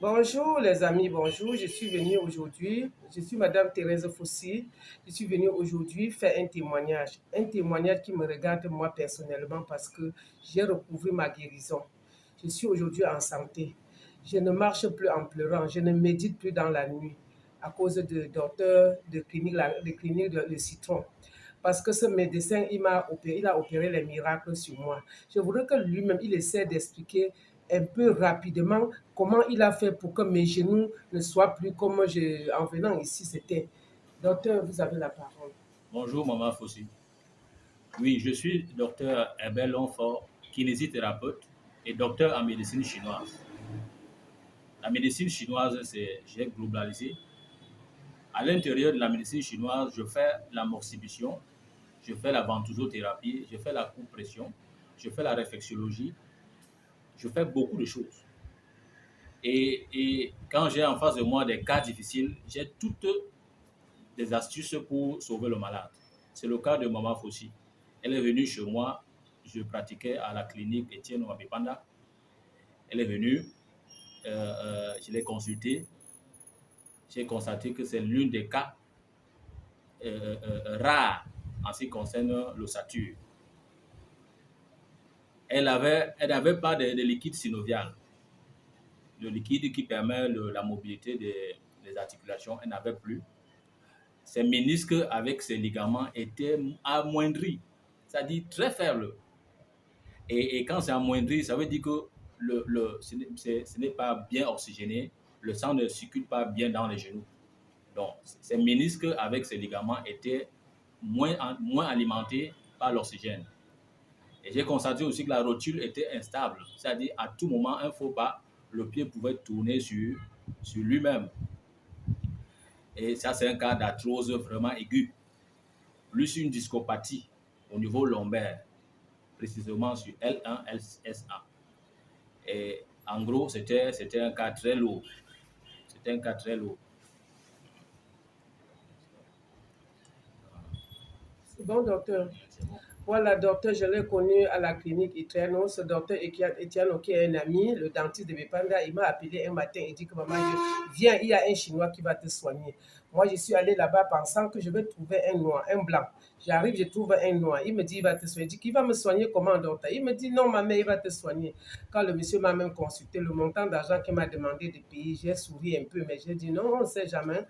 Bonjour les amis, bonjour. Je suis venue aujourd'hui, je suis Madame Thérèse Fossi. Je suis venue aujourd'hui faire un témoignage qui me regarde moi personnellement parce que j'ai recouvré ma guérison. Je suis aujourd'hui en santé. Je ne marche plus en pleurant, je ne médite plus dans la nuit à cause de docteur de clinique de le citron. Parce que ce médecin, il a opéré les miracles sur moi. Je voudrais que lui-même, il essaie d'expliquer un peu rapidement comment il a fait pour que mes genoux ne soient plus comme en venant ici, c'était. Docteur, vous avez la parole. Bonjour, Maman Fossi. Oui, je suis docteur Herbert Longfort, kinésithérapeute et docteur en médecine chinoise. La médecine chinoise, j'ai globalisé. À l'intérieur de la médecine chinoise, je fais l'amorcibution, je fais la ventosothérapie, je fais la compression, je fais la réflexologie, je fais beaucoup de choses. Et quand j'ai en face de moi des cas difficiles, j'ai toutes des astuces pour sauver le malade. C'est le cas de Maman Fossi. Elle est venue chez moi, je pratiquais à la clinique Étienne Wabipanda. Elle est venue, je l'ai consultée, j'ai constaté que c'est l'une des cas rares en ce qui concerne l'ossature. Elle n'avait pas de liquide synovial, le liquide qui permet la mobilité des articulations, elle n'avait plus. Ses ménisques avec ses ligaments étaient amoindris, c'est-à-dire très faibles. Et quand c'est amoindri, ça veut dire que ce n'est pas bien oxygéné, le sang ne circule pas bien dans les genoux. Donc, ces ménisques avec ces ligaments étaient moins alimentés par l'oxygène. Et j'ai constaté aussi que la rotule était instable, c'est-à-dire à tout moment, un faux pas, le pied pouvait tourner sur lui-même. Et ça, c'est un cas d'arthrose vraiment aiguë, plus une discopathie au niveau lombaire, précisément sur L1, LSA. Et en gros, c'était un cas très lourd. C'était un cas très lourd. C'est bon, docteur. C'est bon. Voilà, docteur, je l'ai connu à la clinique Etienne. Ce docteur Etienne, qui est un ami, le dentiste de Bepanda, il m'a appelé un matin et dit que maman, viens, il y a un Chinois qui va te soigner. Moi, je suis allée là-bas pensant que je vais trouver un noir, un blanc. J'arrive, je trouve un noir. Il me dit, il va te soigner. Je dis, qui va me soigner comment, docteur? Il me dit, non, ma mère, il va te soigner. Quand le monsieur m'a même consulté, le montant d'argent qu'il m'a demandé de payer, j'ai souri un peu, mais j'ai dit, non, on ne sait jamais.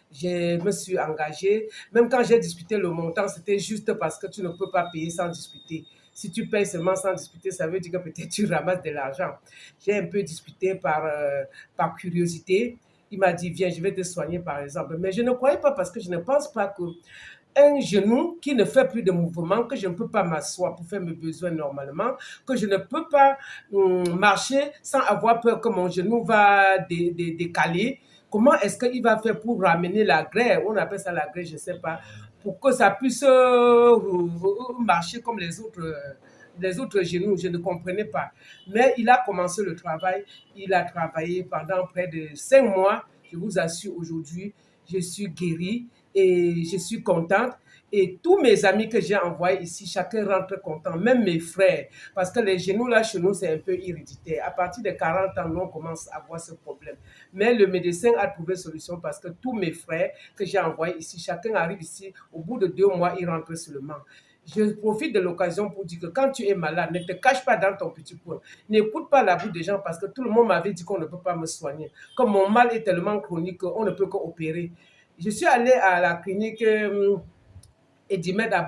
Je me suis engagée. Même quand j'ai discuté le montant, c'était juste parce que tu ne peux pas payer sans discuter. Si tu payes seulement sans discuter, ça veut dire que peut-être tu ramasses de l'argent. J'ai un peu discuté par curiosité. Il m'a dit, viens, je vais te soigner, par exemple. Mais je ne croyais pas parce que je ne pense pas que un genou qui ne fait plus de mouvement, que je ne peux pas m'asseoir pour faire mes besoins normalement, que je ne peux pas marcher sans avoir peur que mon genou va décaler. Comment est-ce qu'il va faire pour ramener la grêle, on appelle ça la grêle, je ne sais pas, pour que ça puisse marcher comme les autres genoux, je ne comprenais pas. Mais il a commencé le travail, il a travaillé pendant près de 5 mois. Je vous assure, aujourd'hui, je suis guérie et je suis contente. Et tous mes amis que j'ai envoyés ici, chacun rentre content, même mes frères. Parce que les genoux, là, chez nous, c'est un peu héréditaire. À partir de 40 ans, nous, on commence à avoir ce problème. Mais le médecin a trouvé solution parce que tous mes frères que j'ai envoyés ici, chacun arrive ici, au bout de 2 mois, il rentre seulement. Je profite de l'occasion pour dire que quand tu es malade, ne te cache pas dans ton petit coin. N'écoute pas la boue des gens parce que tout le monde m'avait dit qu'on ne peut pas me soigner. Comme mon mal est tellement chronique qu'on ne peut qu'opérer. Je suis allée à la clinique Edimed à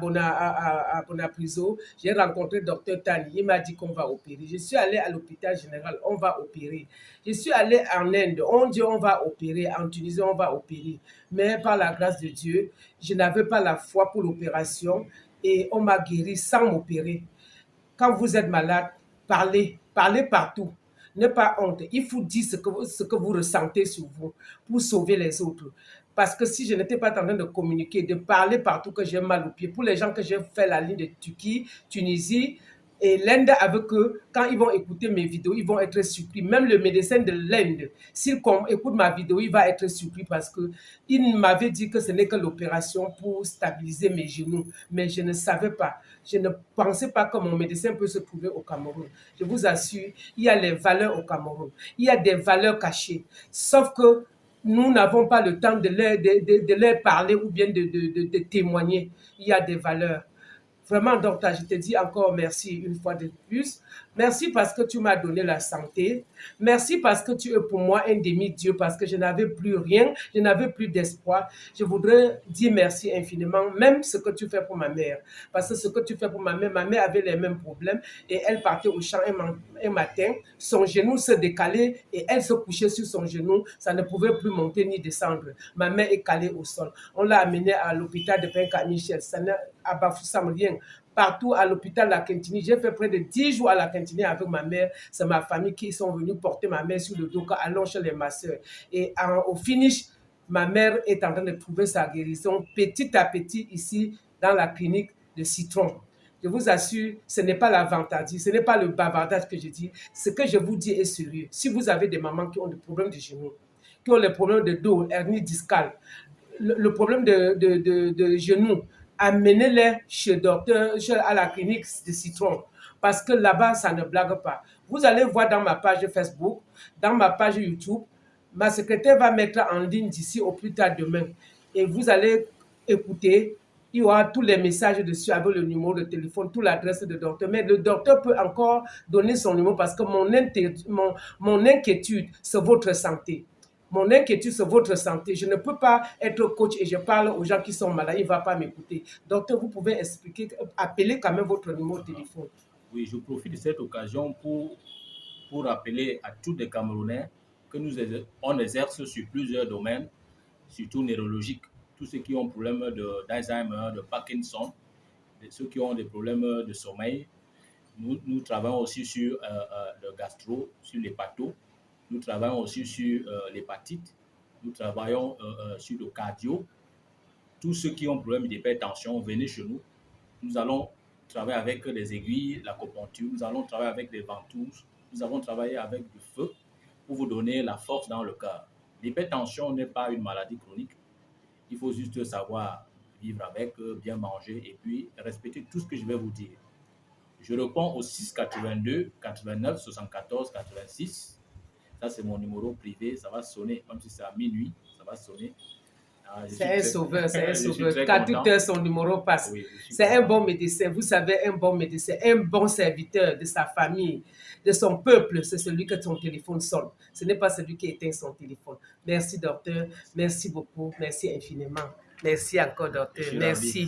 Bonapriso. J'ai rencontré le docteur Tani. Il m'a dit qu'on va opérer. Je suis allée à l'hôpital général. On va opérer. Je suis allée en Inde. On dit on va opérer. En Tunisie, on va opérer. Mais par la grâce de Dieu, je n'avais pas la foi pour l'opération et on m'a guéri sans m'opérer. Quand vous êtes malade, parlez. Parlez partout. Ne pas honte. Il faut dire ce que vous ressentez sur vous pour sauver les autres. Parce que si je n'étais pas en train de communiquer, de parler partout que j'ai mal au pied, pour les gens que j'ai fait la ligne de Turquie, Tunisie, Et l'Inde, avec eux, quand ils vont écouter mes vidéos, ils vont être surpris. Même le médecin de l'Inde, s'il écoute ma vidéo, il va être surpris parce qu'il m'avait dit que ce n'est que l'opération pour stabiliser mes genoux. Mais je ne savais pas. Je ne pensais pas que mon médecin peut se trouver au Cameroun. Je vous assure, il y a les valeurs au Cameroun. Il y a des valeurs cachées. Sauf que nous n'avons pas le temps de leur parler ou bien de témoigner. Il y a des valeurs. Vraiment, docteur, je te dis encore merci une fois de plus. Merci parce que tu m'as donné la santé. Merci parce que tu es pour moi un demi-dieu, parce que je n'avais plus rien, je n'avais plus d'espoir. Je voudrais dire merci infiniment, même ce que tu fais pour ma mère. Parce que ce que tu fais pour ma mère avait les mêmes problèmes et elle partait au champ un matin, son genou se décalait et elle se couchait sur son genou. Ça ne pouvait plus monter ni descendre. Ma mère est calée au sol. On l'a amenée à l'hôpital de Penka-Michel. Ça n'a à Bafoussam rien. Partout à l'hôpital La Quintini. J'ai fait près de 10 jours à La Quintini avec ma mère. C'est ma famille qui sont venus porter ma mère sur le dos quand allons chez les masseurs. Et au finish, ma mère est en train de trouver sa guérison petit à petit ici dans la clinique de Citron. Je vous assure, ce n'est pas la vantardise, ce n'est pas le bavardage que je dis. Ce que je vous dis est sérieux. Si vous avez des mamans qui ont des problèmes de genoux, qui ont des problèmes de dos, hernie discale, le problème de genoux, amenez-les chez docteur, à la clinique de Citron. Parce que là-bas, ça ne blague pas. Vous allez voir dans ma page Facebook, dans ma page YouTube, ma secrétaire va mettre en ligne d'ici au plus tard demain. Et vous allez écouter, il y aura tous les messages dessus avec le numéro de téléphone, toute l'adresse de docteur. Mais le docteur peut encore donner son numéro parce que mon inquiétude, c'est votre santé. Mon inquiétude, c'est votre santé. Je ne peux pas être coach et je parle aux gens qui sont malades. Il ne va pas m'écouter. Docteur, vous pouvez expliquer, appeler quand même votre numéro de téléphone. Oui, je profite de cette occasion pour rappeler à tous les Camerounais que on exerce sur plusieurs domaines, surtout neurologiques. Tous ceux qui ont des problèmes d'Alzheimer, de Parkinson, ceux qui ont des problèmes de sommeil. Nous travaillons aussi sur le gastro, sur l'hépato. Nous travaillons aussi sur l'hépatite. Nous travaillons sur le cardio. Tous ceux qui ont des problèmes d'hypertension, venez chez nous. Nous allons travailler avec des aiguilles, l'acupuncture. Nous allons travailler avec des ventouses. Nous allons travailler avec du feu pour vous donner la force dans le cœur. L'hypertension n'est pas une maladie chronique. Il faut juste savoir vivre avec, bien manger et puis respecter tout ce que je vais vous dire. Je réponds au 6 82 89 74 86. Ça, c'est mon numéro privé. Ça va sonner, même si c'est à minuit, ça va sonner. C'est un sauveur, c'est un sauveur. Quand toute heure son numéro passe. Oui, c'est un bon médecin. Vous savez, un bon médecin, un bon serviteur de sa famille, de son peuple, c'est celui que son téléphone sonne. Ce n'est pas celui qui éteint son téléphone. Merci, docteur. Merci beaucoup. Merci infiniment. Merci encore, docteur. Merci.